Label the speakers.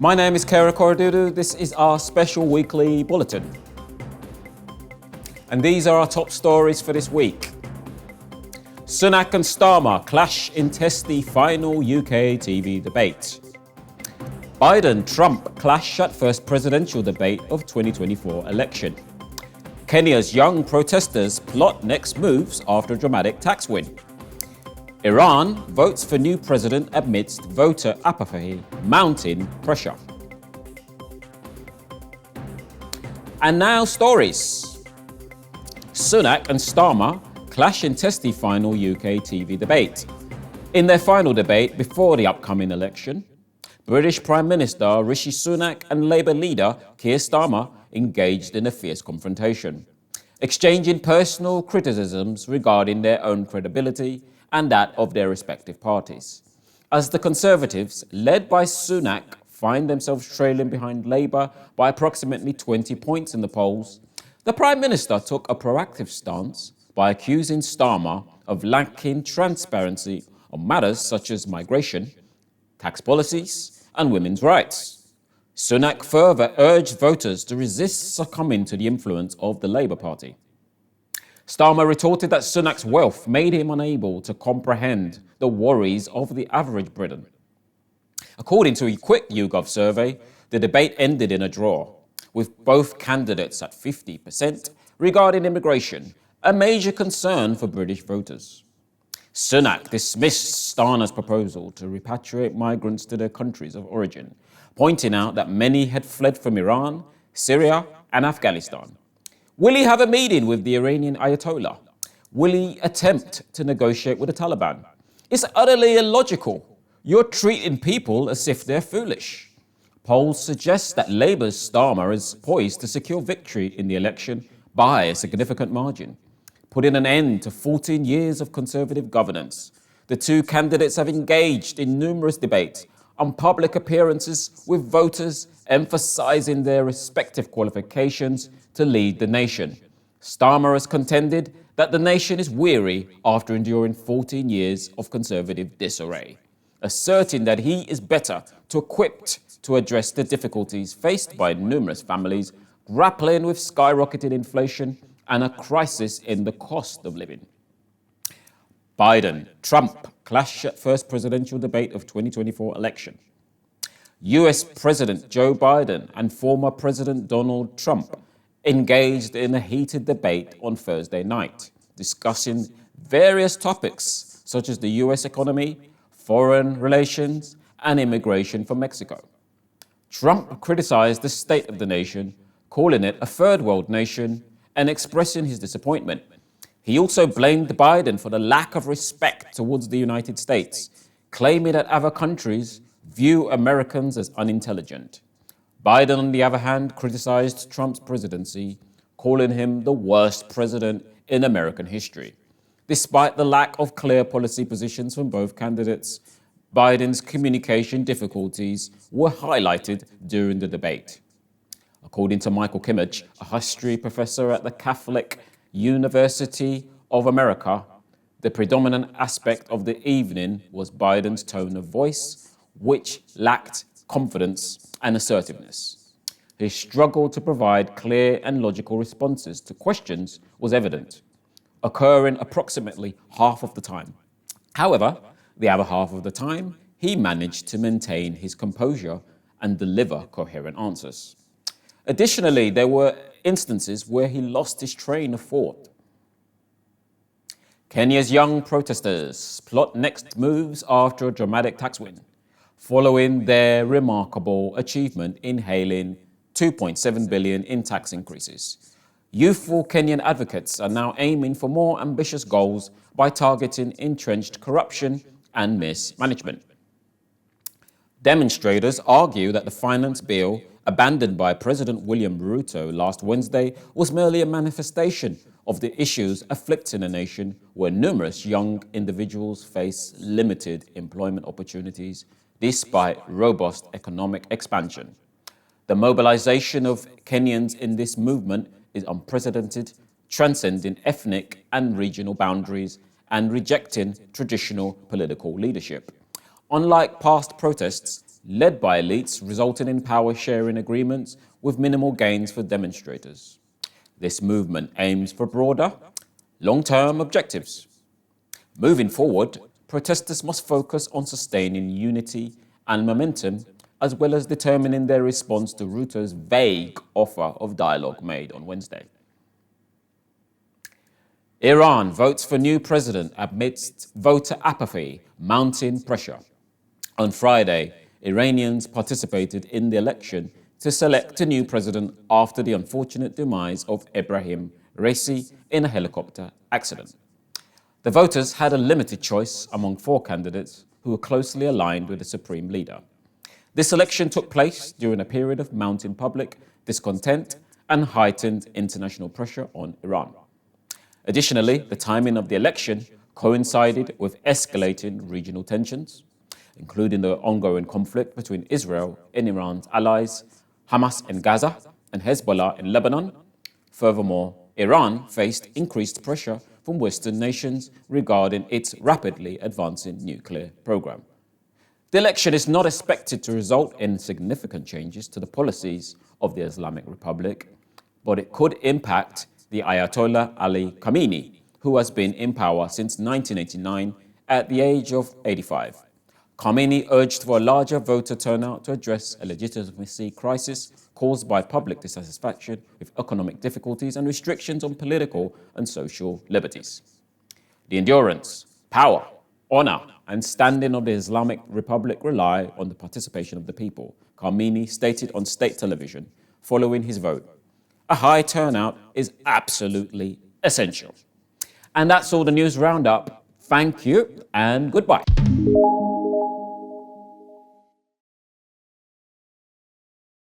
Speaker 1: My name is Kara Korodudu. This is our special weekly bulletin. And these are our top stories for this week. Sunak and Starmer clash in testy final UK TV debate. Biden-Trump clash at first presidential debate of 2024 election. Kenya's young protesters plot next moves after dramatic tax win. Iran votes for new president amidst voter apathy, mounting pressure. And now stories. Sunak and Starmer clash in testy final UK TV debate. In their final debate before the upcoming election, British Prime Minister Rishi Sunak and Labour leader Keir Starmer engaged in a fierce confrontation, exchanging personal criticisms regarding their own credibility and that of their respective parties. As the Conservatives, led by Sunak, find themselves trailing behind Labour by approximately 20 points in the polls, the Prime Minister took a proactive stance by accusing Starmer of lacking transparency on matters such as migration, tax policies, and women's rights. Sunak further urged voters to resist succumbing to the influence of the Labour Party. Starmer retorted that Sunak's wealth made him unable to comprehend the worries of the average Briton. According to a quick YouGov survey, the debate ended in a draw, with both candidates at 50% regarding immigration, a major concern for British voters. Sunak dismissed Starmer's proposal to repatriate migrants to their countries of origin, pointing out that many had fled from Iran, Syria, and Afghanistan. Will he have a meeting with the Iranian Ayatollah? Will he attempt to negotiate with the Taliban? It's utterly illogical. You're treating people as if they're foolish. Polls suggest that Labour's Starmer is poised to secure victory in the election by a significant margin, putting an end to 14 years of Conservative governance. The two candidates have engaged in numerous debates on public appearances with voters emphasising their respective qualifications to lead the nation. Starmer has contended that the nation is weary after enduring 14 years of Conservative disarray, asserting that he is better equipped to address the difficulties faced by numerous families grappling with skyrocketing inflation and a crisis in the cost of living. Biden-Trump clash at first presidential debate of 2024 election. US President Joe Biden and former President Donald Trump engaged in a heated debate on Thursday night, discussing various topics such as the US economy, foreign relations, and immigration from Mexico. Trump criticized the state of the nation, calling it a third world nation, and expressing his disappointment. He also blamed Biden for the lack of respect towards the United States, claiming that other countries view Americans as unintelligent. Biden, on the other hand, criticized Trump's presidency, calling him the worst president in American history. Despite the lack of clear policy positions from both candidates, Biden's communication difficulties were highlighted during the debate. According to Michael Kimmage, a history professor at the Catholic University of America, the predominant aspect of the evening was Biden's tone of voice, which lacked confidence and assertiveness. His struggle to provide clear and logical responses to questions was evident, occurring approximately half of the time. However, the other half of the time, he managed to maintain his composure and deliver coherent answers. Additionally, there were instances where he lost his train of thought. Kenya's young protesters plot next moves after a dramatic tax win, following their remarkable achievement in hailing $2.7 billion in tax increases. Youthful Kenyan advocates are now aiming for more ambitious goals by targeting entrenched corruption and mismanagement. Demonstrators argue that the finance bill abandoned by President William Ruto last Wednesday was merely a manifestation of the issues afflicting a nation where numerous young individuals face limited employment opportunities despite robust economic expansion. The mobilization of Kenyans in this movement is unprecedented, transcending ethnic and regional boundaries and rejecting traditional political leadership. Unlike past protests, led by elites, resulting in power-sharing agreements with minimal gains for demonstrators. This movement aims for broader, long-term objectives. Moving forward, protesters must focus on sustaining unity and momentum, as well as determining their response to Ruto's vague offer of dialogue made on Wednesday. Iran votes for new president amidst voter apathy, mounting pressure. On Friday, Iranians participated in the election to select a new president after the unfortunate demise of Ebrahim Raisi in a helicopter accident. The voters had a limited choice among 4 candidates who were closely aligned with the supreme leader. This election took place during a period of mounting public discontent and heightened international pressure on Iran. Additionally, the timing of the election coincided with escalating regional tensions, including the ongoing conflict between Israel and Iran's allies, Hamas in Gaza and Hezbollah in Lebanon. Furthermore, Iran faced increased pressure from Western nations regarding its rapidly advancing nuclear program. The election is not expected to result in significant changes to the policies of the Islamic Republic, but it could impact the Ayatollah Ali Khamenei, who has been in power since 1989 at the age of 85. Khamenei urged for a larger voter turnout to address a legitimacy crisis caused by public dissatisfaction with economic difficulties and restrictions on political and social liberties. The endurance, power, honor, and standing of the Islamic Republic rely on the participation of the people, Khamenei stated on state television following his vote. A high turnout is absolutely essential. And that's all the news roundup. Thank you and goodbye.